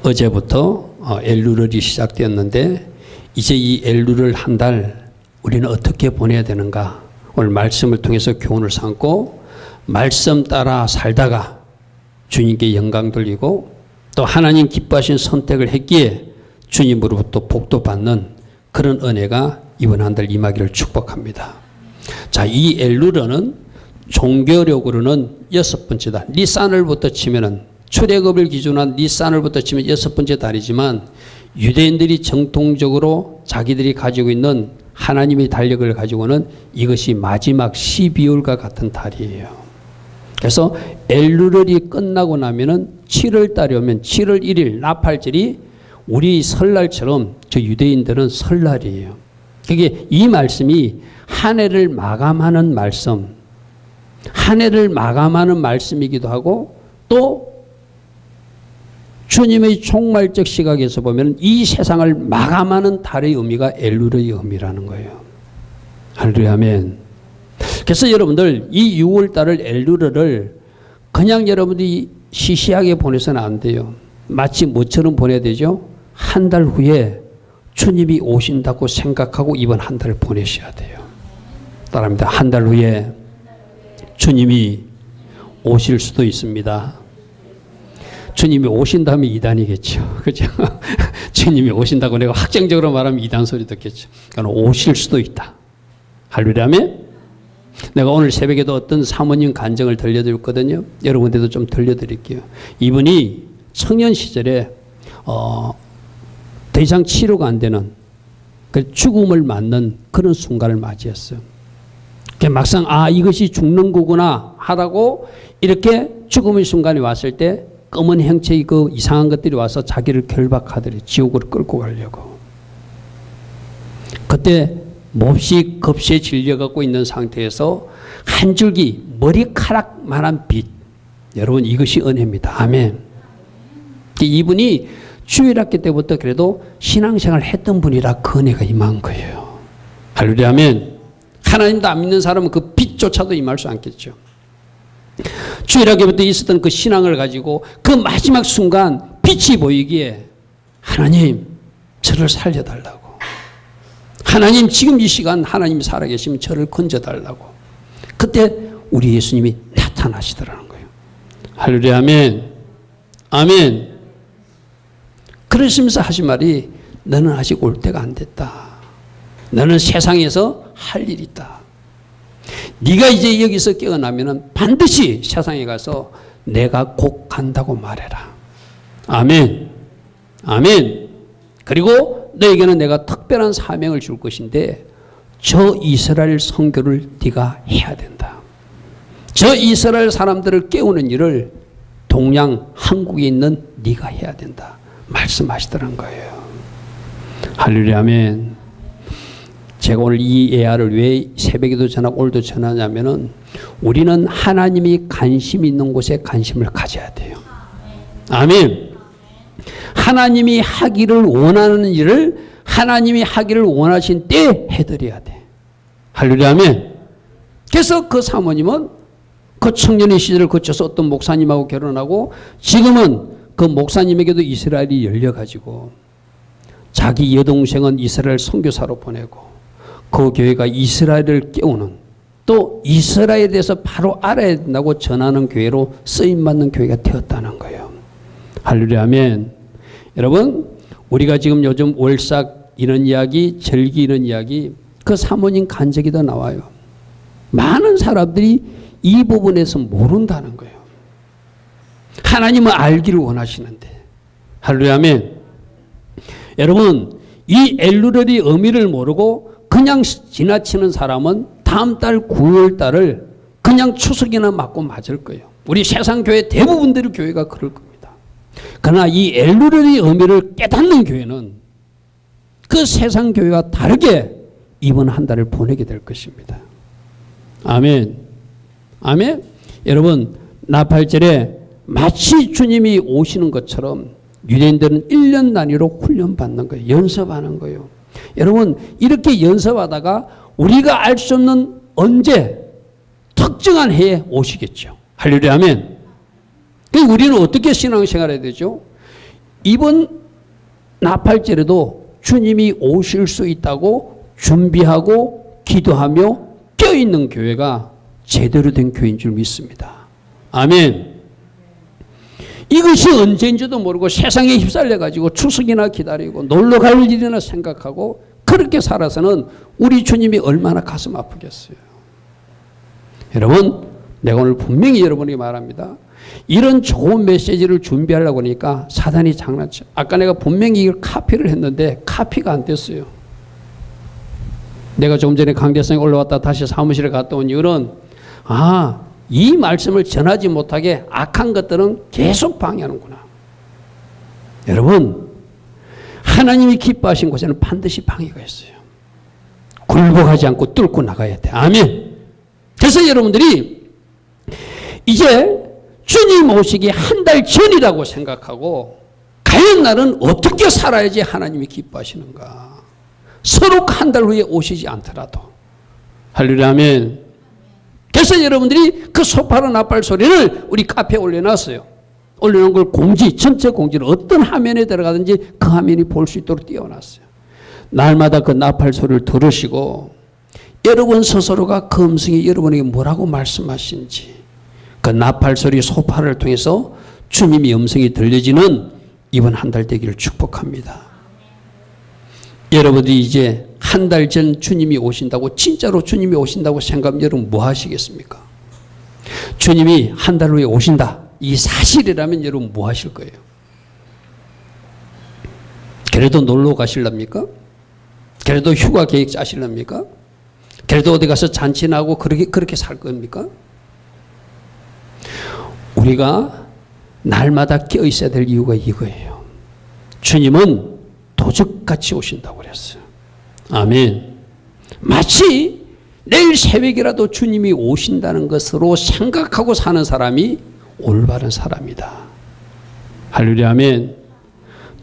어제부터 엘루럴이 시작되었는데 이제 이 엘루럴 한 달 우리는 어떻게 보내야 되는가? 오늘 말씀을 통해서 교훈을 삼고 말씀 따라 살다가 주님께 영광 돌리고 또 하나님 기뻐하신 선택을 했기에 주님으로부터 복도 받는 그런 은혜가 이번 한 달 임하기를 축복합니다. 자, 이 엘루럴은 종교력으로는 6번째다. 니산을부터 치면은 출애굽을 기준으로 한 니산을부터 치면 6번째 달이지만 유대인들이 정통적으로 자기들이 가지고 있는 하나님의 달력을 가지고는 이것이 마지막 12월과 같은 달이에요. 그래서 엘루럴이 끝나고 나면은 7월 달이 오면 7월 1일 나팔절이 우리 설날처럼 저 유대인들은 설날이에요. 그게 이 말씀이 한 해를 마감하는 말씀, 한 해를 마감하는 말씀이기도 하고 또 주님의 종말적 시각에서 보면 이 세상을 마감하는 달의 의미가 엘루럴의 의미라는 거예요. 할렐루야 아멘. 그래서 여러분들 이 6월 달을 엘루럴을 그냥 여러분들이 시시하게 보내서는 안 돼요. 마치 뭐처럼 보내야 되죠? 한 달 후에 주님이 오신다고 생각하고 이번 한 달을 보내셔야 돼요. 따라합니다. 한 달 후에 주님이 오실 수도 있습니다. 주님이 오신다면 이단이겠죠. 그렇죠? 주님이 오신다고 내가 확정적으로 말하면 이단 소리 듣겠죠. 그러니까 오실 수도 있다. 할렐루야 아멘. 내가 오늘 새벽에도 어떤 사모님 간증을 들려드렸거든요. 여러분들도 좀 들려드릴게요. 이분이 청년 시절에 더 이상 치료가 안 되는 죽음을 맞는 그런 순간을 맞이했어요. 막상 이것이 죽는 거구나 하라고 이렇게 죽음의 순간이 왔을 때 검은 형체의 그 이상한 것들이 와서 자기를 결박하더래. 지옥으로 끌고 가려고. 그때 몹시 급시에 질려갖고 있는 상태에서 한 줄기 머리카락만한 빛. 여러분 이것이 은혜입니다. 아멘. 이분이 주일학교 때부터 그래도 신앙생활을 했던 분이라 그 은혜가 임한 거예요. 할렐루야 아멘. 하나님도 안 믿는 사람은 그 빛조차도 임할 수 않겠죠. 주일학교부터 있었던 그 신앙을 가지고 그 마지막 순간 빛이 보이기에 하나님 저를 살려달라고. 하나님 지금 이 시간 하나님이 살아계시면 저를 건져달라고. 그때 우리 예수님이 나타나시더라는 거예요. 할렐루야 아멘. 아멘. 그러시면서 하신 말이 너는 아직 올 때가 안 됐다. 너는 세상에서 할 일이 있다. 네가 이제 여기서 깨어나면 반드시 세상에 가서 내가 곧 간다고 말해라. 아멘. 아멘. 그리고 너에게는 내가 특별한 사명을 줄 것인데 저 이스라엘 선교를 네가 해야 된다. 저 이스라엘 사람들을 깨우는 일을 동양 한국에 있는 네가 해야 된다. 말씀하시더란 거예요. 할렐루야 아멘. 제가 오늘 이 예화를 왜 새벽에도 전하고 오늘도 전하냐면은 우리는 하나님이 관심 있는 곳에 관심을 가져야 돼요. 아멘. 하나님이 하기를 원하는 일을 하나님이 하기를 원하신 때에 해드려야 돼. 할렐루야 아멘. 그래서 그 사모님은 그 청년의 시절을 거쳐서 어떤 목사님하고 결혼하고 지금은 그 목사님에게도 이스라엘이 열려가지고 자기 여동생은 이스라엘 선교사로 보내고 그 교회가 이스라엘을 깨우는 또 이스라엘에 대해서 바로 알아야 된다고 전하는 교회로 쓰임받는 교회가 되었다는 거예요. 할렐루야 아멘. 여러분 우리가 지금 요즘 월삭 이런 이야기 절기 이런 이야기 그 사모님 간증이 더 나와요. 많은 사람들이 이 부분에서 모른다는 거예요. 하나님은 알기를 원하시는데. 할렐루야 아멘. 여러분 이 엘루럴의 의미를 모르고 그냥 지나치는 사람은 다음 달 9월 달을 그냥 추석이나 맞고 맞을 거예요. 우리 세상 교회 대부분들의 교회가 그럴 겁니다. 그러나 이 엘루럴의 의미를 깨닫는 교회는 그 세상 교회와 다르게 이번 한 달을 보내게 될 것입니다. 아멘. 아멘. 여러분 나팔절에 마치 주님이 오시는 것처럼 유대인들은 1년 단위로 훈련받는 거예요. 연습하는 거예요. 여러분 이렇게 연습하다가 우리가 알 수 없는 언제 특정한 해에 오시겠죠. 할렐루야 아멘. 그럼 우리는 어떻게 신앙생활을 해야 되죠? 이번 나팔절에도 주님이 오실 수 있다고 준비하고 기도하며 껴있는 교회가 제대로 된 교회인 줄 믿습니다. 아멘. 이것이 언제인지도 모르고 세상에 휩쓸려가지고 추석이나 기다리고 놀러갈 일이나 생각하고 그렇게 살아서는 우리 주님이 얼마나 가슴 아프겠어요. 여러분, 내가 오늘 분명히 여러분에게 말합니다. 이런 좋은 메시지를 준비하려고 하니까 사단이 장난쳐. 아까 내가 분명히 이걸 카피를 했는데 카피가 안 됐어요. 내가 조금 전에 강대성에 올라왔다 다시 사무실에 갔다 온 이유는 이 말씀을 전하지 못하게 악한 것들은 계속 방해하는구나. 여러분, 하나님이 기뻐하신 곳에는 반드시 방해가 있어요. 굴복하지 않고 뚫고 나가야 돼. 아멘. 그래서 여러분들이 이제 주님 오시기 한 달 전이라고 생각하고 과연 나는 어떻게 살아야지 하나님이 기뻐하시는가. 서로 한 달 후에 오시지 않더라도. 할렐루야. 아멘. 그래서 여러분들이 그 소파로 나팔 소리를 우리 카페에 올려놨어요. 올려놓은 걸 공지, 전체 공지를 어떤 화면에 들어가든지 그 화면이 볼 수 있도록 띄워놨어요. 날마다 그 나팔 소리를 들으시고 여러분 스스로가 그 음성이 여러분에게 뭐라고 말씀하시는지 그 나팔 소리 소파를 통해서 주님의 음성이 들려지는 이번 한 달 되기를 축복합니다. 여러분들이 이제 한 달 전 주님이 오신다고 진짜로 주님이 오신다고 생각하면 여러분 뭐 하시겠습니까? 주님이 한 달 후에 오신다. 이 사실이라면 여러분 뭐 하실 거예요? 그래도 놀러 가실랍니까? 그래도 휴가 계획 짜실랍니까? 그래도 어디 가서 잔치나고 그렇게 살 겁니까? 우리가 날마다 깨어 있어야 될 이유가 이거예요. 주님은 도적같이 오신다고 그랬어요. 아멘. 마치 내일 새벽이라도 주님이 오신다는 것으로 생각하고 사는 사람이 올바른 사람이다. 할렐루야. 아멘.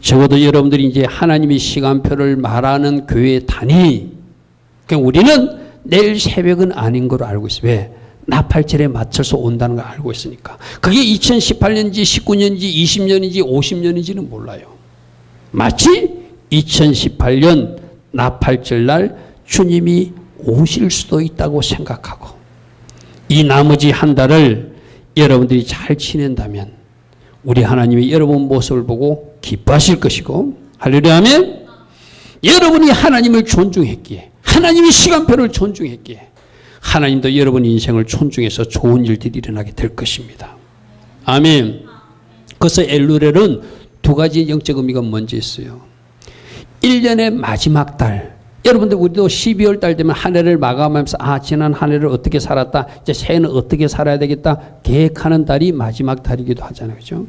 적어도 여러분들이 이제 하나님의 시간표를 말하는 교회에 다니. 그러니까 우리는 내일 새벽은 아닌 걸로 알고 있어요. 왜? 나팔절에 맞춰서 온다는 걸 알고 있으니까. 그게 2018년인지 19년인지 20년인지 50년인지는 몰라요. 마치 2018년 나팔절 날 주님이 오실 수도 있다고 생각하고 이 나머지 한 달을 여러분들이 잘 지낸다면 우리 하나님이 여러분 모습을 보고 기뻐하실 것이고 할렐루야. 아멘. 여러분이 하나님을 존중했기에 하나님이 시간표를 존중했기에 하나님도 여러분 인생을 존중해서 좋은 일들이 일어나게 될 것입니다. 아멘. 그래서 엘루렐은 두 가지 영적 의미가 먼저 있어요. 1년의 마지막 달. 여러분들 우리도 12월 달 되면 한 해를 마감하면서 지난 한 해를 어떻게 살았다. 이제 새해는 어떻게 살아야 되겠다. 계획하는 달이 마지막 달이기도 하잖아요. 그렇죠?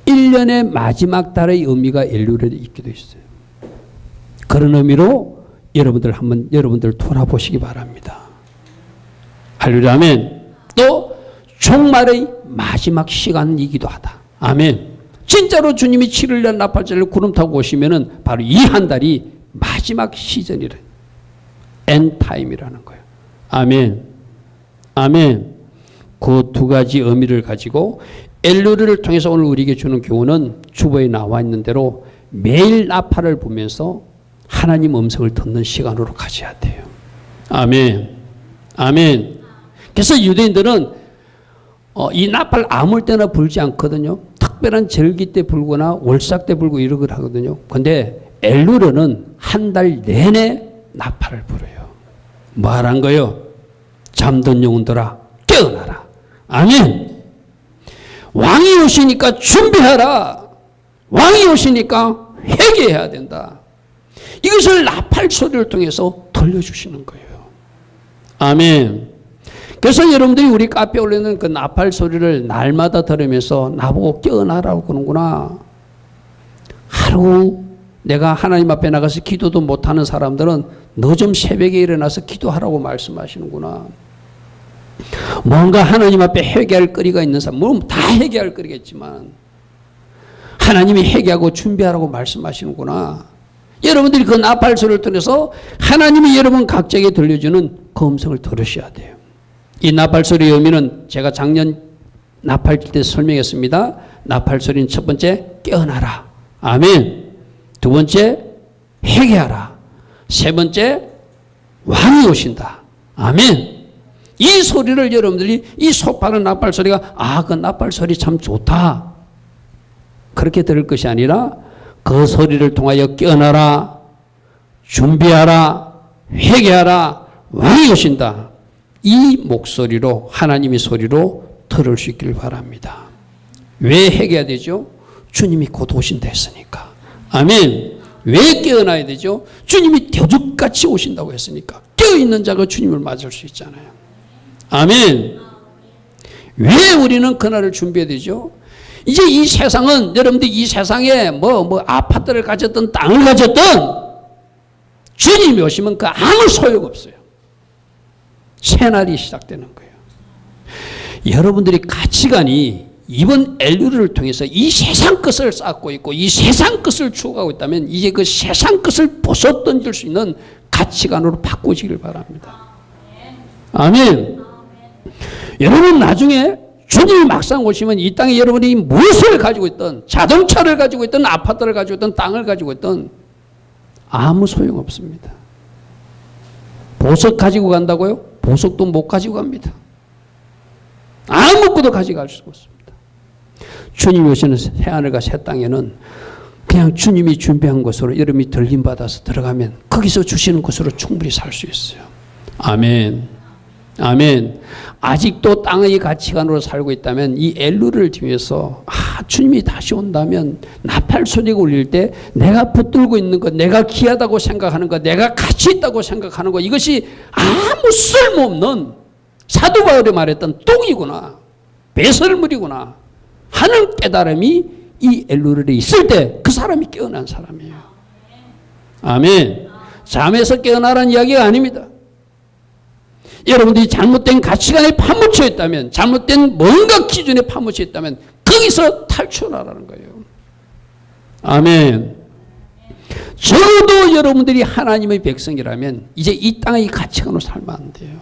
1년의 마지막 달의 의미가 엘루렐에 있기도 있어요. 그런 의미로 여러분들 돌아보시기 바랍니다. 할렐루야. 아멘. 또 종말의 마지막 시간이기도 하다. 아멘. 진짜로 주님이 7일날 나팔절을 구름 타고 오시면은 바로 이 한 달이 마지막 시즌이래. 엔타임이라는 거예요. 아멘. 아멘. 그 두 가지 의미를 가지고 엘루렐을 통해서 오늘 우리에게 주는 교훈은 주보에 나와 있는 대로 매일 나팔을 보면서 하나님 음성을 듣는 시간으로 가져야 돼요. 아멘. 아멘. 그래서 유대인들은 이 나팔 아무 때나 불지 않거든요. 특별한 절기 때 불거나 월삭 때 불고 이러고 하거든요. 근데 엘루렐은 한 달 내내 나팔을 불어요. 뭐 하란 거요? 잠든 영혼들아 깨어나라. 아멘. 왕이 오시니까 준비하라. 왕이 오시니까 회개해야 된다. 이것을 나팔 소리를 통해서 들려주시는 거예요. 아멘. 그래서 여러분들이 우리 카페에 올리는 그 나팔 소리를 날마다 들으면서 나보고 깨어나라고 그러는구나. 하루 내가 하나님 앞에 나가서 기도도 못하는 사람들은 너 좀 새벽에 일어나서 기도하라고 말씀하시는구나. 뭔가 하나님 앞에 회개할 거리가 있는 사람, 물론 다 회개할 거리겠지만 하나님이 회개하고 준비하라고 말씀하시는구나. 여러분들이 그 나팔 소리를 통해서 하나님이 여러분 각자에게 들려주는 그 음성을 들으셔야 돼요. 이 나팔 소리의 의미는 제가 작년 나팔 때 설명했습니다. 나팔 소리는 첫 번째 깨어나라. 아멘. 두 번째, 회개하라. 세 번째, 왕이 오신다. 아멘. 이 소리를 여러분들이 이 소파는 나팔 소리가 그 나팔 소리 참 좋다. 그렇게 들을 것이 아니라 그 소리를 통하여 깨어나라. 준비하라. 회개하라. 왕이 오신다. 이 목소리로 하나님의 소리로 들을 수 있길 바랍니다. 왜 회개해야 되죠? 주님이 곧 오신다 했으니까. 아멘. 왜 깨어나야 되죠? 주님이 대적같이 오신다고 했으니까. 깨어있는 자가 주님을 맞을 수 있잖아요. 아멘. 왜 우리는 그날을 준비해야 되죠? 이제 이 세상은 여러분들 이 세상에 아파트를 가졌든 땅을 가졌든 주님이 오시면 그 아무 소용없어요. 새날이 시작되는 거예요. 여러분들이 가치관이 이번 엘루를 통해서 이 세상 것을 쌓고 있고 이 세상 것을 추구하고 있다면 이제 그 세상 것을 벗어던질 수 있는 가치관으로 바꾸시길 바랍니다. 아멘. 여러분 나중에 주님이 막상 오시면 이 땅에 여러분이 무엇을 가지고 있든 자동차를 가지고 있든 아파트를 가지고 있든 땅을 가지고 있든 아무 소용없습니다. 보석 가지고 간다고요? 보석도 못 가지고 갑니다. 아무것도 가져갈 수가 없습니다. 주님이 오시는 새하늘과 새 땅에는 그냥 주님이 준비한 곳으로 여러분이 들림받아서 들어가면 거기서 주시는 곳으로 충분히 살 수 있어요. 아멘. 아멘. 아직도 땅의 가치관으로 살고 있다면 이 엘루를 뒤에서 주님이 다시 온다면 나팔 소리가 울릴 때 내가 붙들고 있는 것, 내가 귀하다고 생각하는 것, 내가 가치 있다고 생각하는 것, 이것이 아무 쓸모없는 사도 바울이 말했던 똥이구나, 배설물이구나 하는 깨달음이 이 엘루엘에 있을 때 그 사람이 깨어난 사람이에요. 아멘. 잠에서 깨어나라는 이야기가 아닙니다. 여러분들이 잘못된 가치관에 파묻혀 있다면, 잘못된 뭔가 기준에 파묻혀 있다면 거기서 탈출하라는 거예요. 아멘. 적어도 여러분들이 하나님의 백성이라면 이제 이 땅의 가치관으로 살면 안 돼요.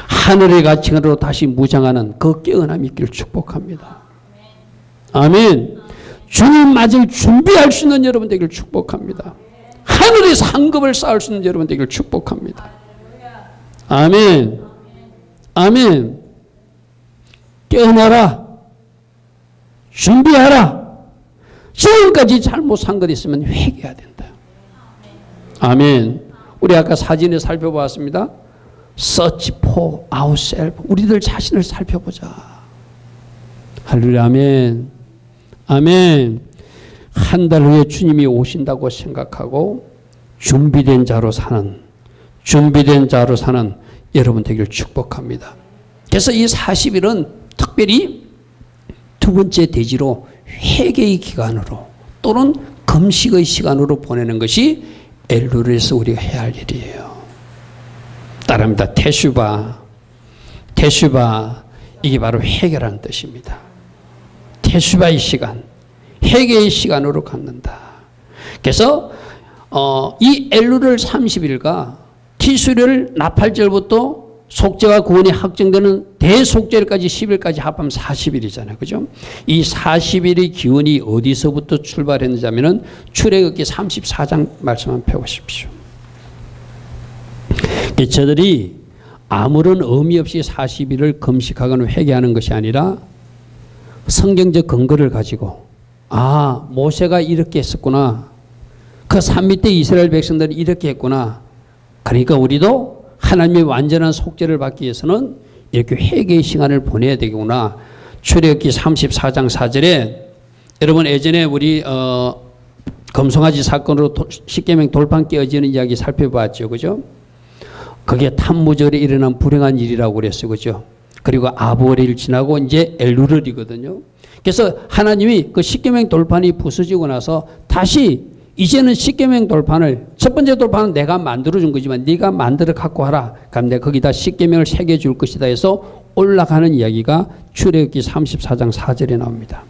하늘의 가치관으로 다시 무장하는 그 깨어남이 있기를 축복합니다. 아멘. 주님 맞을 준비할 수 있는 여러분 되기를 축복합니다. 하늘의 상급을 쌓을 수 있는 여러분 되기를 축복합니다. 아멘. 아멘. 깨어나라. 준비하라. 지금까지 잘못 산 것 있으면 회개해야 된다. 아멘. 우리 아까 사진에 살펴보았습니다. Search for ourselves. 우리들 자신을 살펴보자. 할렐루야. 아멘. 아멘. 한 달 후에 주님이 오신다고 생각하고 준비된 자로 사는 여러분 되기를 축복합니다. 그래서 이 40일은 특별히 두 번째 대지로 회개의 기간으로 또는 금식의 시간으로 보내는 것이 엘루엘에서 우리가 해야 할 일이에요. 따릅니다. 테슈바. 이게 바로 회개라는 뜻입니다. 테슈바의 시간, 회개의 시간으로 갖는다. 그래서 이 엘루엘 30일과 티수를 나팔절부터 속죄와 구원이 확정되는 대속죄일까지 10일까지 합하면 40일이잖아요. 그죠? 이 40일의 기원이 어디서부터 출발했는지 하면은 출애굽기 34장 말씀 한번 펴보십시오. 저들이 아무런 의미 없이 40일을 금식하거나 회개하는 것이 아니라 성경적 근거를 가지고 모세가 이렇게 했었구나. 그 산 밑에 이스라엘 백성들이 이렇게 했구나. 그러니까 우리도 하나님의 완전한 속죄를 받기 위해서는 이렇게 회개의 시간을 보내야 되겠구나. 출애굽기 34장 4절에 여러분 예전에 우리 검송아지 사건으로 십계명 돌판 깨어지는 이야기 살펴봤죠. 그죠? 그게 탐무절에 일어난 불행한 일이라고 그랬어요. 그죠? 그리고 아부월일 지나고 이제 엘루엘이거든요. 그래서 하나님이 그 십계명 돌판이 부서지고 나서 다시 이제는 십계명 돌판을 첫 번째 돌판은 내가 만들어준 거지만 네가 만들어 갖고 와라. 그럼 내가 거기다 십계명을 새겨줄 것이다 해서 올라가는 이야기가 출애굽기 34장 4절에 나옵니다.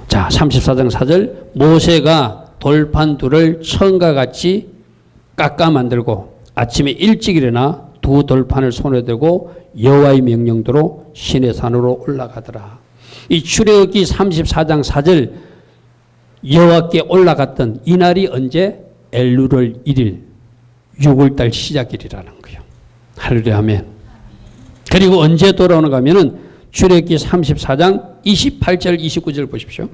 자, 34장 4절 모세가 돌판 둘을 처음과 같이 깎아 만들고 아침에 일찍 일어나 두 돌판을 손에 들고 여호와의 명령대로 시내산으로 올라가더라. 이 출애굽기 34장 4절 여호와께 올라갔던 이 날이 언제? 엘루월 1일 6월달 시작일이라는 거예요. 할렐루야 아멘. 그리고 언제 돌아오는가 하면은 출애굽기 34장 28절 29절 보십시오.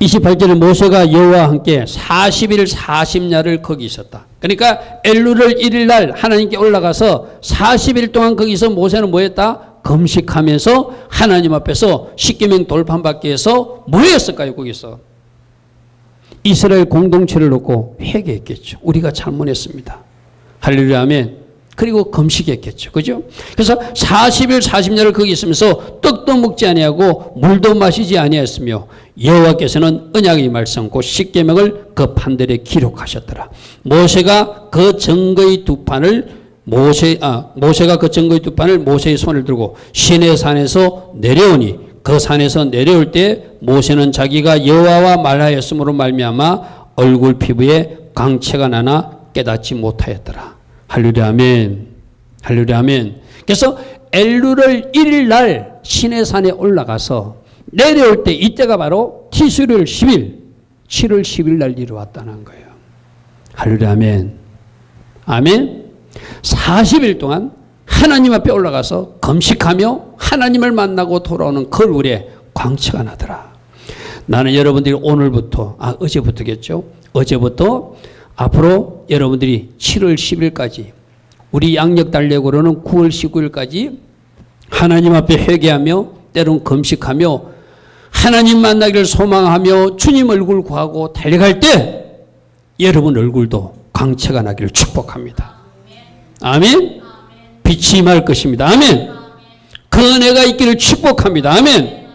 28절에 모세가 여호와와 함께 40일 40야를 거기 있었다. 그러니까 엘루월 1일 날 하나님께 올라가서 40일 동안 거기서 모세는 뭐 했다? 금식하면서 하나님 앞에서 십계명 돌판 밖에서 뭐 했을까요? 거기서 이스라엘 공동체를 놓고 회개했겠죠. 우리가 잘못했습니다. 할렐루야 아멘. 그리고 금식했겠죠. 그죠? 그래서 40일 40야를 거기 있으면서 떡도 먹지 아니하고 물도 마시지 아니하였으며 여호와께서는 언약의 말씀 곧 십계명을 그 판들에 기록하셨더라. 모세가 그 증거의 두 판을 모세가 그 증거의 두 판을 모세의 손을 들고 시내 산에서 내려오니 그 산에서 내려올 때 모세는 자기가 여호와와 말하였으므로 말미암아 얼굴 피부에 광채가 나나 깨닫지 못하였더라. 할렐루야 아멘. 할렐루야 아멘. 그래서 엘루월 1일 날 시내산에 올라가서 내려올 때 이때가 바로 티스를 10일 7월 10일 날 이루었다는 거예요. 할렐루야 아멘. 아멘. 40일 동안 하나님 앞에 올라가서 금식하며 하나님을 만나고 돌아오는 그 얼굴에 광채가 나더라. 나는 여러분들이 오늘부터 어제부터겠죠. 어제부터 앞으로 여러분들이 7월 10일까지 우리 양력 달력으로는 9월 19일까지 하나님 앞에 회개하며 때론 금식하며 하나님 만나기를 소망하며 주님 얼굴 구하고 달려갈 때 여러분 얼굴도 광채가 나기를 축복합니다. 아멘. 빛이 임할 것입니다. 아멘. 그 은혜가 있기를 축복합니다. 아멘.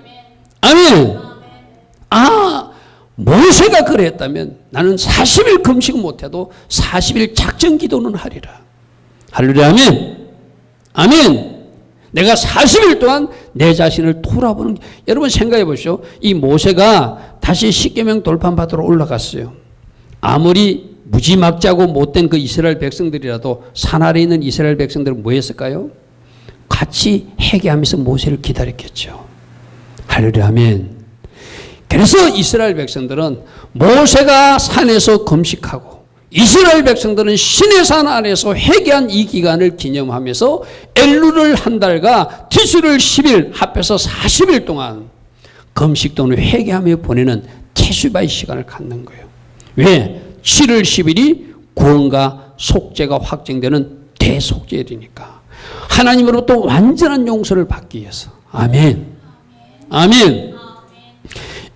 아멘. 모세가 그랬다면 나는 40일 금식 못해도 40일 작정 기도는 하리라. 할렐루야 아멘. 아멘. 내가 40일 동안 내 자신을 돌아보는 여러분 생각해 보십시오. 이 모세가 다시 십계명 돌판 받으러 올라갔어요. 아무리 무지막지하고 못된 그 이스라엘 백성들이라도 산 아래에 있는 이스라엘 백성들은 뭐 했을까요? 같이 회개하면서 모세를 기다렸겠죠. 할렐루야 아멘. 그래서 이스라엘 백성들은 모세가 산에서 금식하고 이스라엘 백성들은 시내산 안에서 회개한 이 기간을 기념하면서 엘루를 한 달과 티스를 10일 합해서 40일 동안 금식 또는 회개하며 보내는 테슈바의 시간을 갖는 거예요. 왜? 7월 10일이 구원과 속죄가 확정되는 대속죄일이니까 하나님으로부터 완전한 용서를 받기 위해서. 아멘. 아멘.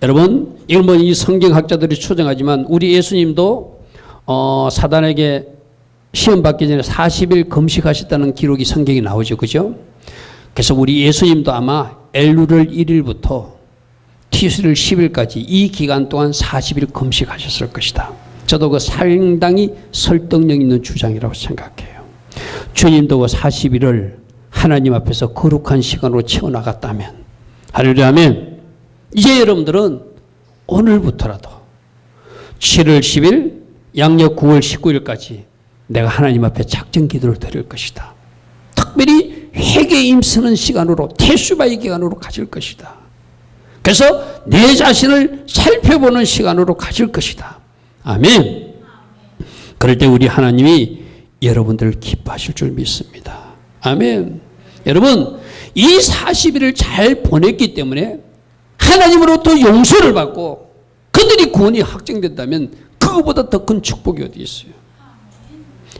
여러분, 이건 이 성경학자들이 추정하지만 우리 예수님도 사단에게 시험 받기 전에 40일 금식하셨다는 기록이 성경에 나오죠. 그죠? 그래서 우리 예수님도 아마 엘루월 1일부터 티스를 10일까지 이 기간 동안 40일 금식하셨을 것이다. 저도 그 상당히 설득력 있는 주장이라고 생각해요. 주님도 그 40일을 하나님 앞에서 거룩한 시간으로 채워나갔다면, 할렐루야 아멘. 이제 여러분들은 오늘부터라도 7월 10일 양력 9월 19일까지 내가 하나님 앞에 작정 기도를 드릴 것이다. 특별히 회개에 힘쓰는 시간으로 테슈바의 기간으로 가질 것이다. 그래서 내 자신을 살펴보는 시간으로 가질 것이다. 아멘. 그럴 때 우리 하나님이 여러분들을 기뻐하실 줄 믿습니다. 아멘. 여러분, 이 40일을 잘 보냈기 때문에 하나님으로부터 용서를 받고 그들이 구원이 확정된다면 그거보다 더 큰 축복이 어디 있어요?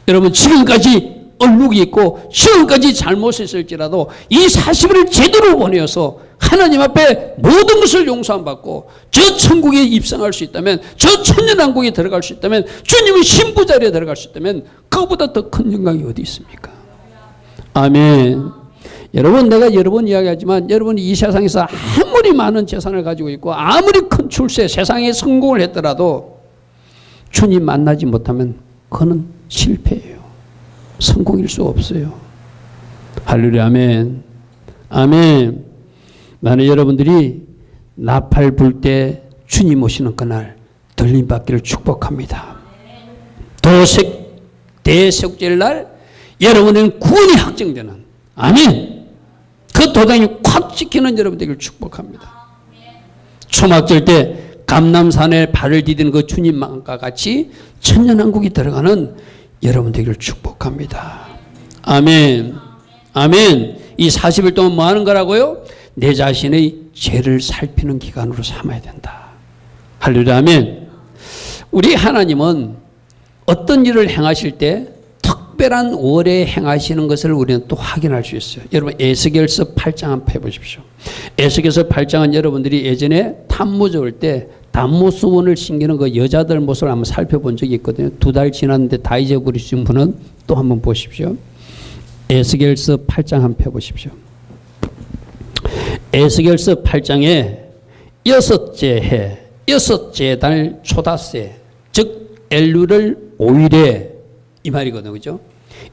여러분, 지금까지 얼룩이 있고 지금까지 잘못했을지라도 이 40일을 제대로 보내어서 하나님 앞에 모든 것을 용서함 받고 저 천국에 입성할 수 있다면, 저 천년왕국에 들어갈 수 있다면, 주님의 신부 자리에 들어갈 수 있다면 그거보다 더 큰 영광이 어디 있습니까? 아멘. 여러분, 내가 여러 번 이야기하지만 여러분이 이 세상에서 아무리 많은 재산을 가지고 있고 아무리 큰 출세, 세상에 성공을 했더라도 주님 만나지 못하면 그는 실패예요. 성공일 수 없어요. 할렐루야 아멘. 아멘. 나는 여러분들이 나팔 불 때 주님 오시는 그날 들림 받기를 축복합니다. 대속죄일 날 여러분은 구원이 확정되는, 아멘, 그 도장이 콱 찍히는 여러분 되기를 축복합니다. 초막절 때 감람산에 발을 디디는 그 주님과 같이 천년왕국이 들어가는 여러분 되기를 축복합니다. 아멘. 아멘. 이 40일 동안 뭐 하는 거라고요? 내 자신의 죄를 살피는 기간으로 삼아야 된다. 할렐루야. 아멘. 우리 하나님은 어떤 일을 행하실 때 특별한 월에 행하시는 것을 우리는 또 확인할 수 있어요. 여러분 에스겔서 8장 한번 해보십시오. 에스겔서 8장은 여러분들이 예전에 탐무제 올 때 단모수원을 신기는 그 여자들 모습을 한번 살펴본 적이 있거든요. 2달 지났는데 다 잊어버리신 분은 또 한번 보십시오. 에스겔서 8장 한번 펴보십시오. 에스겔서 8장에 여섯째 해, 여섯째 달 초닷새, 즉 엘룰을 5일에 이 말이거든요. 그죠?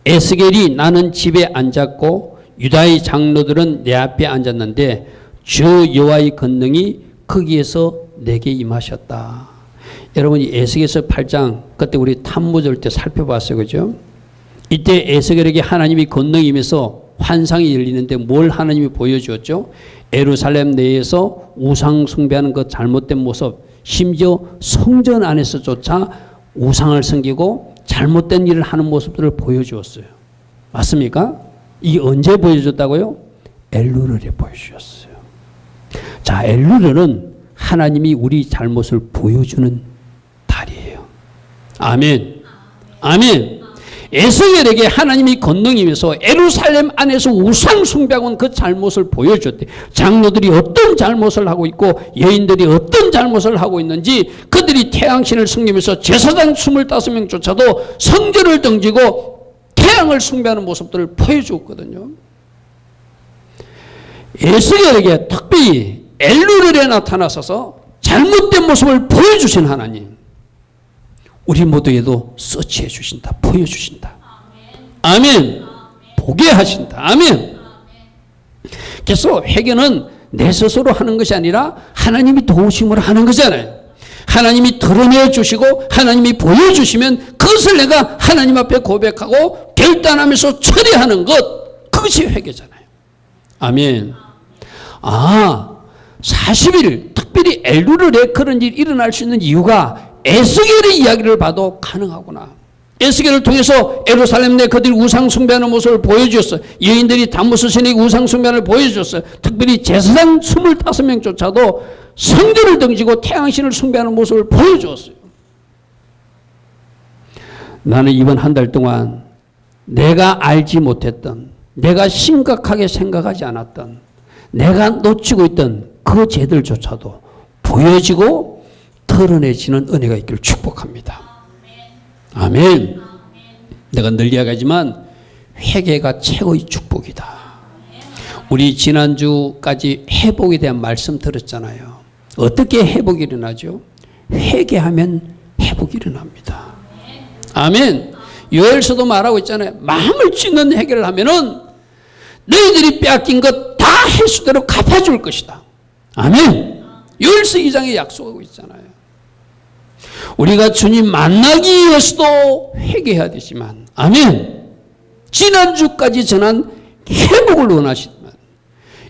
에스겔이 나는 집에 앉았고 유다의 장로들은 내 앞에 앉았는데 주 여호와의 권능이 거기에서 내게 임하셨다. 여러분 이 에스겔서 8장 그때 우리 탐무절 때 살펴봤어요. 그죠? 이때 에스겔에게 하나님이 권능이 임해서 환상이 열리는데 뭘 하나님이 보여주었죠? 예루살렘 내에서 우상 숭배하는 그 잘못된 모습, 심지어 성전 안에서조차 우상을 섬기고 잘못된 일을 하는 모습들을 보여주었어요. 맞습니까? 이게 언제 보여줬다고요? 엘루렐에 보여주셨어요. 자, 엘루렐은 하나님이 우리 잘못을 보여주는 달이에요. 아멘. 아멘. 에스겔에게 하나님이 권능이면서 예루살렘 안에서 우상 숭배하고 그 잘못을 보여줬대. 장로들이 어떤 잘못을 하고 있고 여인들이 어떤 잘못을 하고 있는지 그들이 태양신을 섬기면서 제사장 25명조차도 성전을 등지고 태양을 숭배하는 모습들을 보여주었거든요. 에스겔에게 특별히 엘루렐에 나타나셔서 잘못된 모습을 보여주신 하나님, 우리 모두에도 서치해 주신다. 보여주신다. 아멘. 보게 하신다. 아멘. 그래서 회개는 내 스스로 하는 것이 아니라 하나님이 도우심으로 하는 거잖아요. 하나님이 드러내 주시고 하나님이 보여주시면 그것을 내가 하나님 앞에 고백하고 결단하면서 처리하는 것, 그것이 회개잖아요. 아멘. 아, 40일 특별히 엘루렐에 그런 일이 일어날 수 있는 이유가 에스겔의 이야기를 봐도 가능하구나. 에스겔을 통해서 예루살렘 내 그들이 우상 숭배하는 모습을 보여주었어요. 여인들이 단무스신에게 우상 숭배를 보여줬어요. 특별히 제사장 25명조차도 성전을 등지고 태양신을 숭배하는 모습을 보여주었어요. 나는 이번 한 달 동안 내가 알지 못했던, 내가 심각하게 생각하지 않았던, 내가 놓치고 있던 그 죄들조차도 보여지고 드러내지는 은혜가 있기를 축복합니다. 아멘. 내가 늘 이야기하지만 회개가 최고의 축복이다. 우리 지난주까지 회복에 대한 말씀 들었잖아요. 어떻게 회복이 일어나죠? 회개하면 회복이 일어납니다. 아멘. 요엘서도 말하고 있잖아요. 마음을 찢는 회개를 하면은 너희들이 빼앗긴 것 다 횟수대로 갚아줄 것이다. 아멘. 요엘서 2장에 약속하고 있잖아요. 우리가 주님 만나기 위해서도 회개해야 되지만, 아멘. 지난주까지 전한 회복을 원하시지만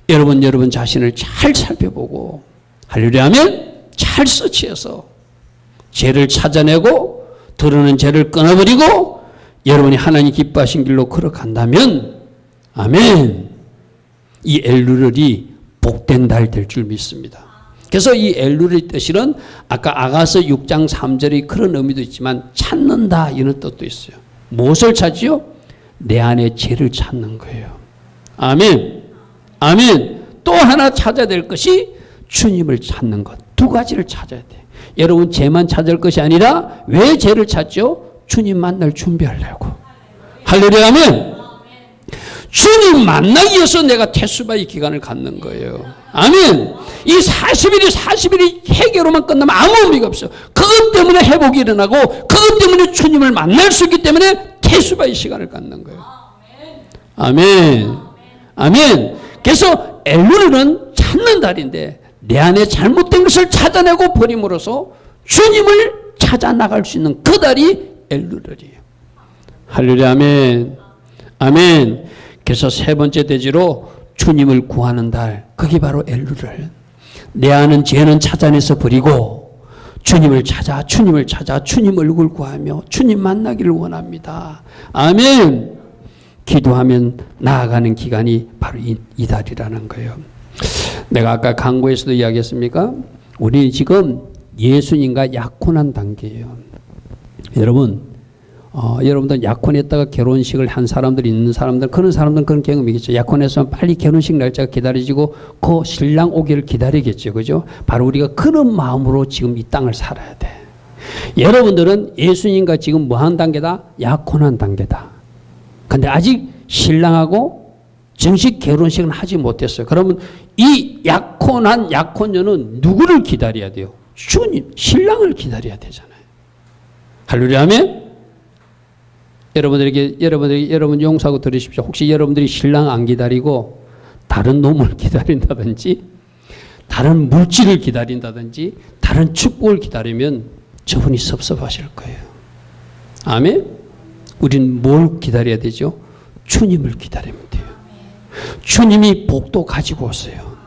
여러분 자신을 잘 살펴보고, 할렐루야, 아멘. 잘 서치해서 죄를 찾아내고 드러는 죄를 끊어버리고 여러분이 하나님 기뻐하신 길로 걸어간다면, 아멘, 이 엘루렐이 복된 달 될 줄 믿습니다. 그래서 이 엘루렐의 뜻은 아까 아가서 6장 3절의 그런 의미도 있지만 찾는다 이런 뜻도 있어요. 무엇을 찾지요? 내 안에 죄를 찾는 거예요. 아멘. 아멘. 또 하나 찾아야 될 것이 주님을 찾는 것. 두 가지를 찾아야 돼. 여러분 죄만 찾을 것이 아니라 왜 죄를 찾죠? 주님 만날 준비하려고. 할렐루야, 아멘. 주님 만나기 위해서 내가 테스바의 기간을 갖는 거예요. 아멘. 이 40일이 회개로만 끝나면 아무 의미가 없어요. 그것 때문에 회복이 일어나고 그것 때문에 주님을 만날 수 있기 때문에 테스바의 시간을 갖는 거예요. 아멘. 아멘. 그래서 엘루렐은 찾는 달인데 내 안에 잘못된 것을 찾아내고 버림으로써 주님을 찾아 나갈 수 있는 그 달이 엘루렐이에요. 할렐루야, 아멘. 아멘. 그래서 세 번째 대지로 주님을 구하는 달, 그게 바로 엘루렐. 내 안은 죄는 찾아내서 버리고 주님을 찾아 주님 얼굴 구하며 주님 만나기를 원합니다. 아멘. 기도하면 나아가는 기간이 바로 이달이라는 거예요. 내가 아까 강구에서도 이야기했습니까? 우리 지금 예수님과 약혼한 단계예요. 여러분들 약혼했다가 결혼식을 한 사람들이 있는 사람들, 그런 사람들은 그런 경험이겠죠. 약혼해서 빨리 결혼식 날짜가 기다려지고 그 신랑 오기를 기다리겠죠. 그죠? 바로 우리가 그런 마음으로 지금 이 땅을 살아야 돼. 여러분들은 예수님과 지금 뭐한 단계다? 약혼한 단계다. 근데 아직 신랑하고 정식 결혼식은 하지 못했어요. 그러면 이 약혼한 약혼녀는 누구를 기다려야 돼요? 주님, 신랑을 기다려야 되잖아요. 할렐루야, 아멘? 여러분 용서하고 들으십시오. 혹시 여러분들이 신랑 안 기다리고 다른 놈을 기다린다든지 다른 물질을 기다린다든지 다른 축복을 기다리면 저분이 섭섭하실 거예요. 아멘? 우린 뭘 기다려야 되죠? 주님을 기다리면 돼요. 주님이 복도 가지고 오세요.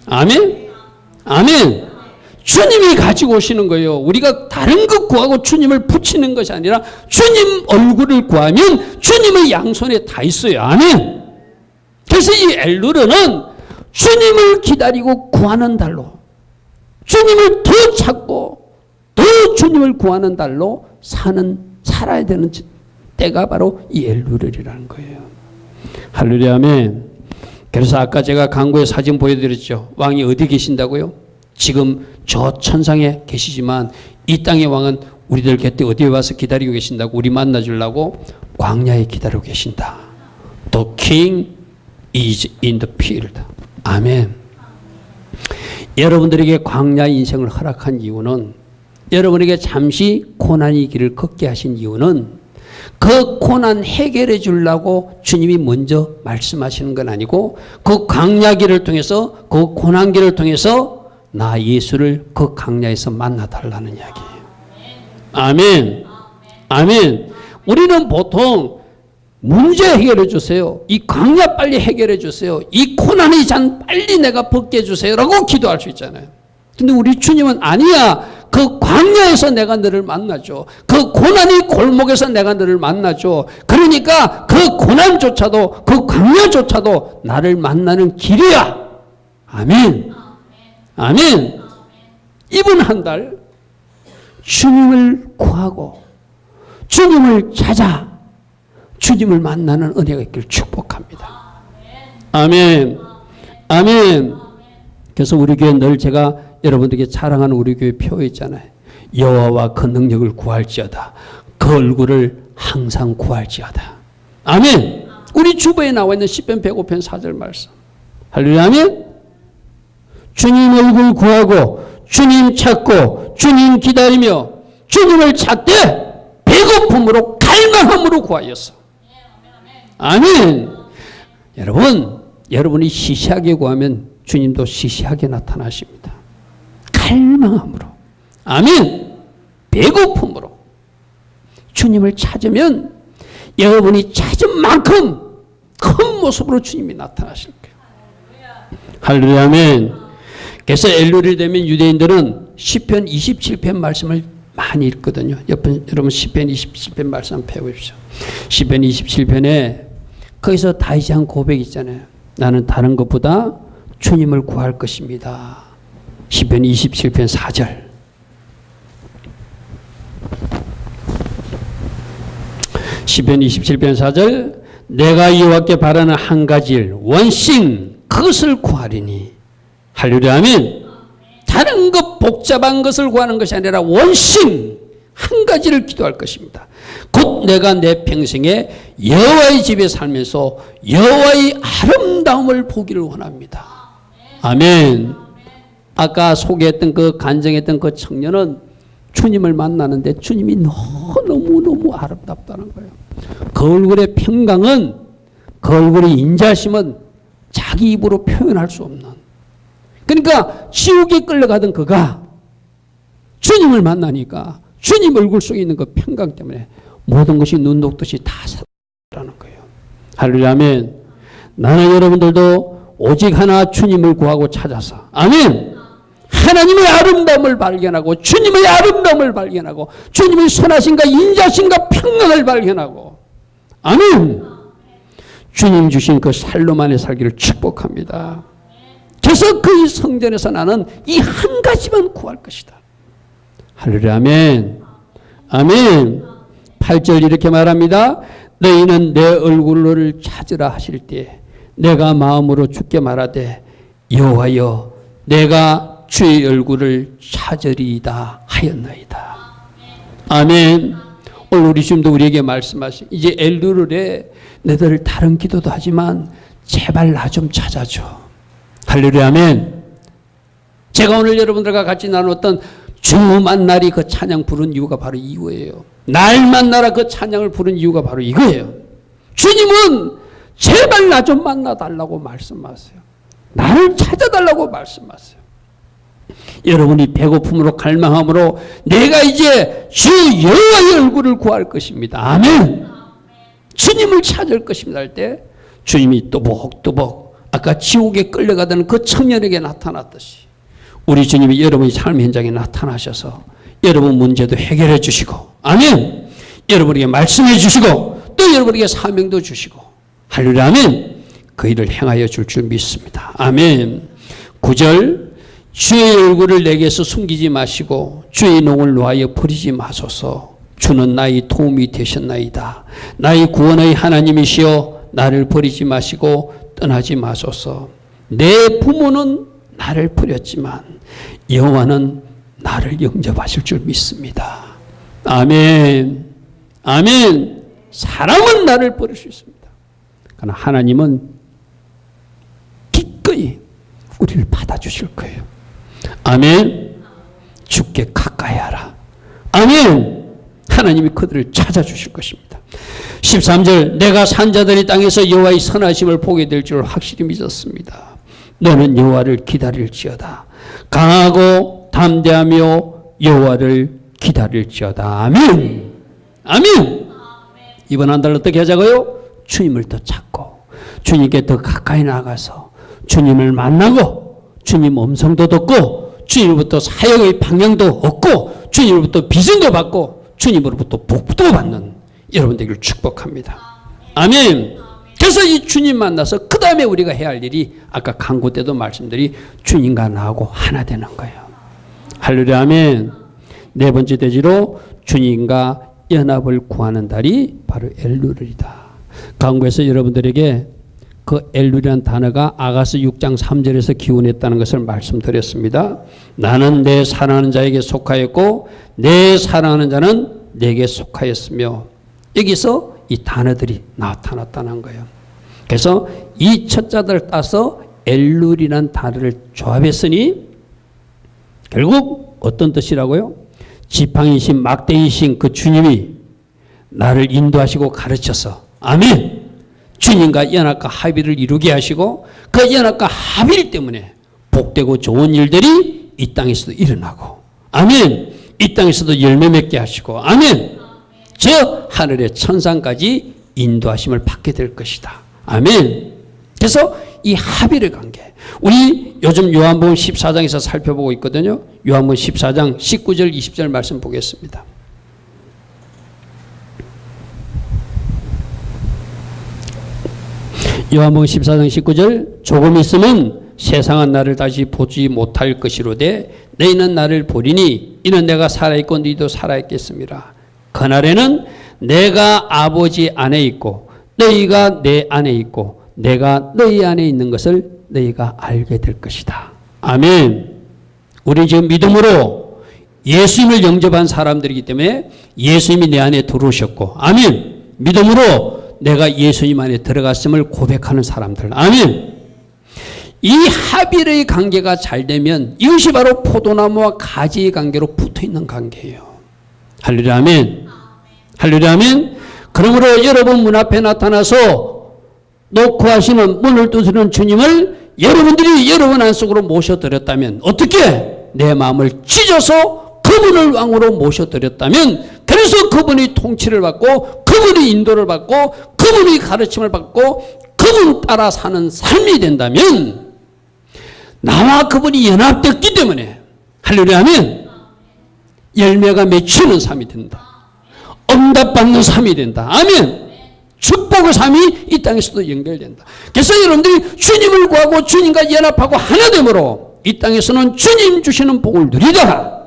아멘? 아멘? 주님이 가지고 오시는 거예요. 우리가 다른 것 구하고 주님을 붙이는 것이 아니라 주님 얼굴을 구하면 주님의 양손에 다 있어요. 아멘. 그래서 이 엘루르는 주님을 기다리고 구하는 달로, 주님을 더 찾고 더 주님을 구하는 달로 살아야 되는 때가 바로 이 엘루르라는 거예요. 할렐루야, 아멘. 그래서 아까 제가 강구의 사진 보여드렸죠. 왕이 어디 계신다고요? 지금 저 천상에 계시지만 이 땅의 왕은 우리들 곁에 어디에 와서 기다리고 계신다고? 우리 만나주려고 광야에 기다리고 계신다. The king is in the field. 아멘. 여러분들에게 광야 인생을 허락한 이유는, 여러분에게 잠시 고난의 길을 걷게 하신 이유는 그 고난 해결해 주려고 주님이 먼저 말씀하시는 건 아니고 그 광야 길을 통해서, 그 고난 길을 통해서 나 예수를 그 광야에서 만나달라는 이야기예요. 아멘. 아멘. 우리는 보통 문제 해결해 주세요. 이 광야 빨리 해결해 주세요. 이 고난의 잔 빨리 내가 벗게 해주세요. 라고 기도할 수 있잖아요. 근데 우리 주님은 아니야. 그 광야에서 내가 너를 만나줘. 그 고난의 골목에서 내가 너를 만나줘. 그러니까 그 고난조차도, 그 광야조차도 나를 만나는 길이야. 아멘. 아멘. 이번 한 달 주님을 구하고 주님을 찾아 주님을 만나는 은혜가 있기를 축복합니다. 아멘. 아멘. 그래서 우리 교회 늘 제가 여러분들에게 자랑하는 우리 교회 표 있잖아요. 여호와와 그 능력을 구할지어다. 그 얼굴을 항상 구할지어다. 아멘. 우리 주보에 나와 있는 시편 105편 4절 말씀. 할렐루야, 아멘. 주님 얼굴 구하고 주님 찾고 주님 기다리며 주님을 찾되 배고픔으로 갈망함으로 구하였어. 아멘. 여러분이 시시하게 구하면 주님도 시시하게 나타나십니다. 갈망함으로. 아멘. 배고픔으로. 주님을 찾으면 여러분이 찾은 만큼 큰 모습으로 주님이 나타나실 거예요. 할렐루야, 아멘. 그래서 엘루리 되면 유대인들은 시편 27편 말씀을 많이 읽거든요. 여러분 시편 27편 말씀 한번 배워보십시오. 시편 27편에 거기서 다윗이 한 고백이 있잖아요. 나는 다른 것보다 주님을 구할 것입니다. 시편 27편 4절. 시편 27편 4절. 내가 여호와께 바라는 한 가지 일 원싱 그것을 구하리니. 할렐루야, 아멘. 다른 것 복잡한 것을 구하는 것이 아니라 원심 한 가지를 기도할 것입니다. 곧 내가 내 평생에 여호와의 집에 살면서 여호와의 아름다움을 보기를 원합니다. 아멘. 아까 소개했던 그 간증했던 그 청년은 주님을 만나는데 주님이 너무너무 아름답다는 거예요. 그 얼굴의 평강은, 그 얼굴의 인자심은 자기 입으로 표현할 수 없는. 그러니까 지옥에 끌려가던 그가 주님을 만나니까 주님 얼굴 속에 있는 그 평강 때문에 모든 것이 눈 녹듯이 다 살아나는 거예요. 할렐루야, 아멘. 나는 여러분들도 오직 하나 주님을 구하고 찾아서, 아멘. 하나님의 아름다움을 발견하고 주님의 아름다움을 발견하고 주님의 선하심과 인자심과 평강을 발견하고 아멘. 주님 주신 그 살로 만의 살기를 축복합니다. 그래서 그 성전에서 나는 이 한 가지만 구할 것이다. 할렐루야. 아멘. 아멘. 8절 이렇게 말합니다. 너희는 내 얼굴을 찾으라 하실 때 내가 마음으로 주께 말하되 여호와여 내가 주의 얼굴을 찾으리이다 하였나이다. 아멘. 오늘 우리 주님도 우리에게 말씀하신 이제 엘루를에 너희들 다른 기도도 하지만 제발 나 좀 찾아줘. 할렐루야. 아멘. 제가 오늘 여러분들과 같이 나눴던 주 만나리 그 찬양 부른 이유가 바로 이거예요. 날 만나라 그 찬양을 부른 이유가 바로 이거예요. 주님은 제발 나 좀 만나달라고 말씀하세요. 나를 찾아달라고 말씀하세요. 여러분이 배고픔으로 갈망함으로 내가 이제 주 여호와의 얼굴을 구할 것입니다. 아멘. 주님을 찾을 것입니다 할 때 주님이 또복또복 아까 지옥에 끌려가던 그 청년에게 나타났듯이 우리 주님이 여러분의 삶 현장에 나타나셔서 여러분 문제도 해결해 주시고 아멘. 여러분에게 말씀해 주시고 또 여러분에게 사명도 주시고 할렐루야. 아멘. 그 일을 행하여 줄 줄 믿습니다. 아멘. 9절 주의 얼굴을 내게서 숨기지 마시고 주의 농을 놓아여 버리지 마소서. 주는 나의 도움이 되셨나이다. 나의 구원의 하나님이시여 나를 버리지 마시고 떠나지 마소서. 내 부모는 나를 버렸지만 여호와는 나를 영접하실 줄 믿습니다. 아멘. 아멘. 사람은 나를 버릴 수 있습니다. 그러나 하나님은 기꺼이 우리를 받아주실 거예요. 아멘. 주께 가까이 하라. 아멘. 하나님이 그들을 찾아주실 것입니다. 13절 내가 산자들의 땅에서 여호와의 선하심을 보게 될 줄 확실히 믿었습니다. 너는 여호와를 기다릴지어다. 강하고 담대하며 여호와를 기다릴지어다. 아멘. 아멘. 이번 한 달 어떻게 하자고요? 주님을 더 찾고 주님께 더 가까이 나가서 주님을 만나고 주님 음성도 듣고 주님으로부터 사역의 방향도 얻고 주님으로부터 비전도 받고 주님으로부터 복도 받는 여러분 되기를 축복합니다. 아멘. 그래서 이 주님 만나서 그 다음에 우리가 해야 할 일이 아까 강구 때도 말씀드린 주님과 나하고 하나 되는 거예요. 할렐루야. 아멘. 네 번째 대지로 주님과 연합을 구하는 달이 바로 엘루를이다. 강구에서 여러분들에게 그 엘루라는 단어가 아가서 6장 3절에서 기원했다는 것을 말씀드렸습니다. 나는 내 사랑하는 자에게 속하였고 내 사랑하는 자는 내게 속하였으며 여기서 이 단어들이 나타났다는 거예요. 그래서 이 첫자들을 따서 엘룰이라는 단어를 조합했으니 결국 어떤 뜻이라고요? 지팡이신 막대이신 그 주님이 나를 인도하시고 가르쳐서 아멘. 주님과 연합과 합의를 이루게 하시고 그 연합과 합의 때문에 복되고 좋은 일들이 이 땅에서도 일어나고 아멘. 이 땅에서도 열매 맺게 하시고 아멘. 저 하늘의 천상까지 인도하심을 받게 될 것이다. 아멘. 그래서 이 합의의 관계 우리 요즘 요한복음 14장에서 살펴보고 있거든요. 요한복음 14장 19절 20절 말씀 보겠습니다. 요한복음 14장 19절 조금 있으면 세상은 나를 다시 보지 못할 것이로되 너희는 나를 보리니 이는 내가 살아있고 너희도 살아있겠습니다. 그날에는 내가 아버지 안에 있고 너희가 내 안에 있고 내가 너희 안에 있는 것을 너희가 알게 될 것이다. 아멘. 우리 지금 믿음으로 예수님을 영접한 사람들이기 때문에 예수님이 내 안에 들어오셨고 아멘. 믿음으로 내가 예수님 안에 들어갔음을 고백하는 사람들. 아멘. 이 합일의 관계가 잘 되면 이것이 바로 포도나무와 가지의 관계로 붙어있는 관계예요. 할렐루야. 아멘. 할렐루야. 아멘. 그러므로 여러분 문 앞에 나타나서 놓고 하시는 문을 두드리는 주님을 여러분들이 여러분 안속으로 모셔드렸다면 어떻게 내 마음을 찢어서 그분을 왕으로 모셔드렸다면 그래서 그분이 통치를 받고 그분이 인도를 받고 그분이 가르침을 받고 그분 따라 사는 삶이 된다면 나와 그분이 연합됐기 때문에 할렐루야 하면 열매가 맺히는 삶이 된다. 응답받는 삶이 된다. 아멘. 축복의 삶이 이 땅에서도 연결된다. 그래서 여러분들이 주님을 구하고 주님과 연합하고 하나됨으로 이 땅에서는 주님 주시는 복을 누리다가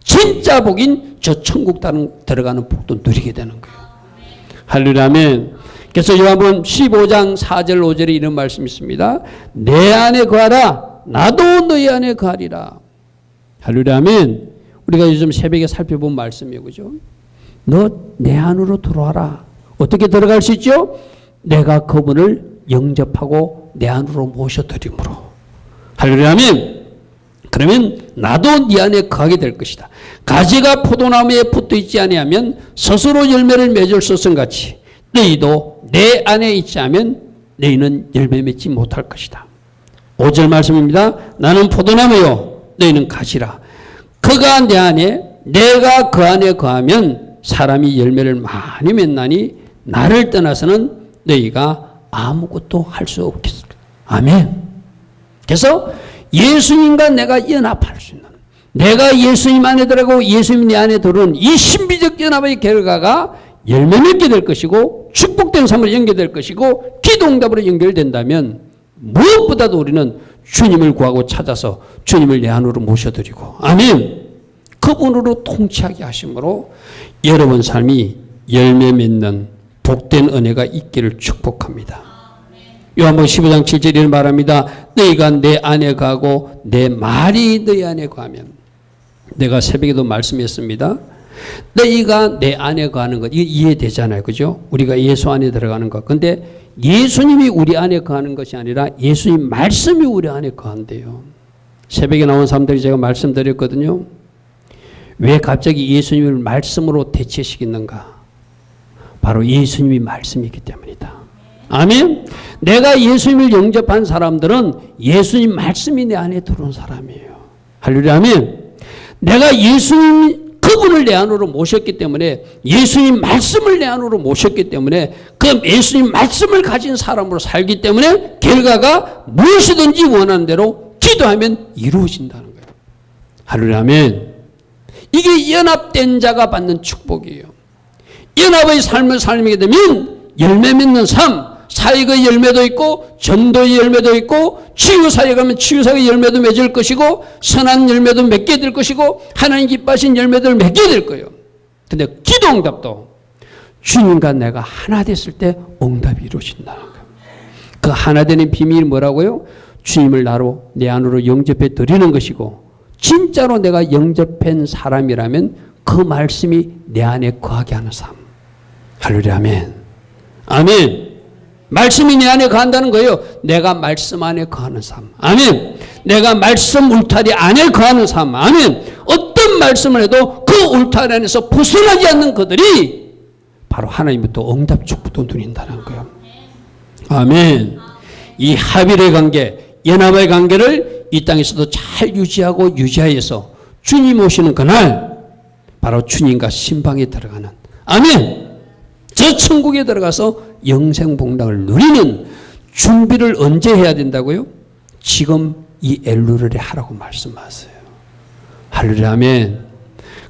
진짜 복인 저 천국 들어가는 복도 누리게 되는 거예요. 할렐루야 아멘. 그래서 요한복음 15장 4절 5절에 이런 말씀이 있습니다. 내 안에 거하라 나도 너희 안에 거하리라. 할렐루야 아멘. 우리가 요즘 새벽에 살펴본 말씀이에요. 그죠? 너 내 안으로 들어와라. 어떻게 들어갈 수 있죠? 내가 그분을 영접하고 내 안으로 모셔드림으로. 할렐루야 아멘. 그러면 나도 네 안에 거하게 될 것이다. 가지가 포도나무에 붙어 있지 아니하면 스스로 열매를 맺을 수 없음 같이 너희도 내 안에 있지 않으면 너희는 열매 맺지 못할 것이다. 5절 말씀입니다. 나는 포도나무요 너희는 가지라. 그가 내 안에 내가 그 안에 거하면 사람이 열매를 많이 맺나니 나를 떠나서는 너희가 아무것도 할 수 없겠다. 아멘. 그래서 예수님과 내가 연합할 수 있는, 내가 예수님 안에 들어가고 예수님 내 안에 들어오는 이 신비적 연합의 결과가 열매 맺게 될 것이고 축복된 삶으로 연결될 것이고 기도응답으로 연결된다면 무엇보다도 우리는 주님을 구하고 찾아서 주님을 내 안으로 모셔드리고 아멘. 그분으로 통치하게 하심으로 여러분 삶이 열매 맺는 복된 은혜가 있기를 축복합니다. 요한복음 15장 7절에 말합니다. 너희가 내 안에 가고 내 말이 너희 안에 가면, 내가 새벽에도 말씀했습니다. 너희가 내 안에 가는 것 이게 이해되잖아요. 그죠? 우리가 예수 안에 들어가는 것. 근데 예수님이 우리 안에 거하는 것이 아니라 예수님 말씀이 우리 안에 거한대요. 새벽에 나온 사람들이 제가 말씀드렸거든요. 왜 갑자기 예수님을 말씀으로 대체시키는가? 바로 예수님이 말씀이기 때문이다. 아멘. 내가 예수님을 영접한 사람들은 예수님 말씀이 내 안에 들어온 사람이에요. 할렐루야 아멘. 내가 예수님 그분을 내 안으로 모셨기 때문에 예수님 말씀을 내 안으로 모셨기 때문에 그 예수님 말씀을 가진 사람으로 살기 때문에 결과가 무엇이든지 원하는 대로 기도하면 이루어진다는 거예요. 할렐루야 아멘. 이게 연합된 자가 받는 축복이에요. 연합의 삶을 살게 되면 열매 맺는 삶, 사역의 열매도 있고 전도의 열매도 있고 치유사에 가면 치유사의 열매도 맺을 것이고 선한 열매도 맺게 될 것이고 하나님 기뻐하신 열매들을 맺게 될 거예요. 근데 기도 응답도 주님과 내가 하나 됐을 때 응답이 이루어진다는 거예요. 그 하나 되는 비밀이 뭐라고요? 주님을 나로 내 안으로 영접해 드리는 것이고 진짜로 내가 영접한 사람이라면 그 말씀이 내 안에 거하게 하는 삶. 할렐루야 아멘. 아멘. 말씀이 내 안에 거한다는 거예요. 내가 말씀 안에 거하는 삶. 아멘. 내가 말씀 울타리 안에 거하는 삶. 아멘. 어떤 말씀을 해도 그 울타리 안에서 벗어나지 않는 그들이 바로 하나님부터 응답 축복도 누린다는 거예요. 아멘. 이 합일의 관계, 연합의 관계를 이 땅에서도 잘 유지하고 유지하여서 주님 오시는 그날 바로 주님과 신방에 들어가는 아멘. 저 천국에 들어가서 영생복락을 누리는 준비를 언제 해야 된다고요? 지금 이 엘루엘에 하라고 말씀하세요. 할렐루야 아멘.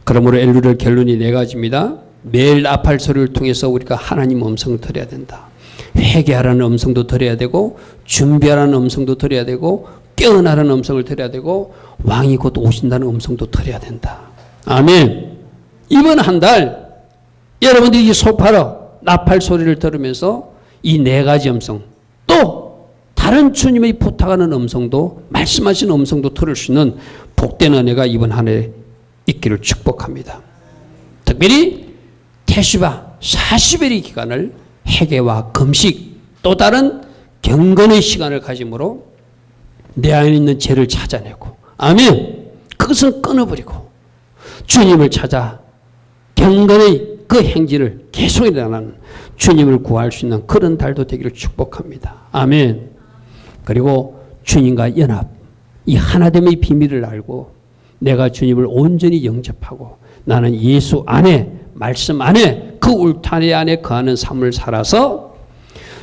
그러므로 엘루엘 결론이 네 가지입니다. 매일 나팔 소리를 통해서 우리가 하나님 음성을 들어야 된다. 회개하라는 음성도 들어야 되고 준비하라는 음성도 들어야 되고 깨어나라는 음성을 들어야 되고 왕이 곧 오신다는 음성도 들어야 된다. 아멘. 이번 한 달 여러분들이 이 소파로 나팔 소리를 들으면서 이 네 가지 음성 또 다른 주님의 부탁하는 음성도 말씀하시는 음성도 들을 수 있는 복된 은혜가 이번 한 해 있기를 축복합니다. 특별히 테슈바 40일의 기간을 회개와 금식 또 다른 경건의 시간을 가짐으로 내 안에 있는 죄를 찾아내고 아멘. 그것은 끊어버리고 주님을 찾아 경건의 그 행진을 계속 일어나는 주님을 구할 수 있는 그런 달도 되기를 축복합니다. 아멘. 그리고 주님과 연합 이 하나됨의 비밀을 알고 내가 주님을 온전히 영접하고 나는 예수 안에 말씀 안에 그 울타리 안에 거하는 삶을 살아서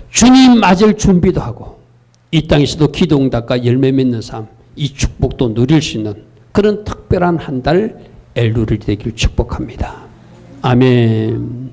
주님 맞을 준비도 하고 이 땅에서도 기도 응답과 열매 맺는 삶 이 축복도 누릴 수 있는 그런 특별한 한 달 엘루일이 되길 축복합니다. 아멘.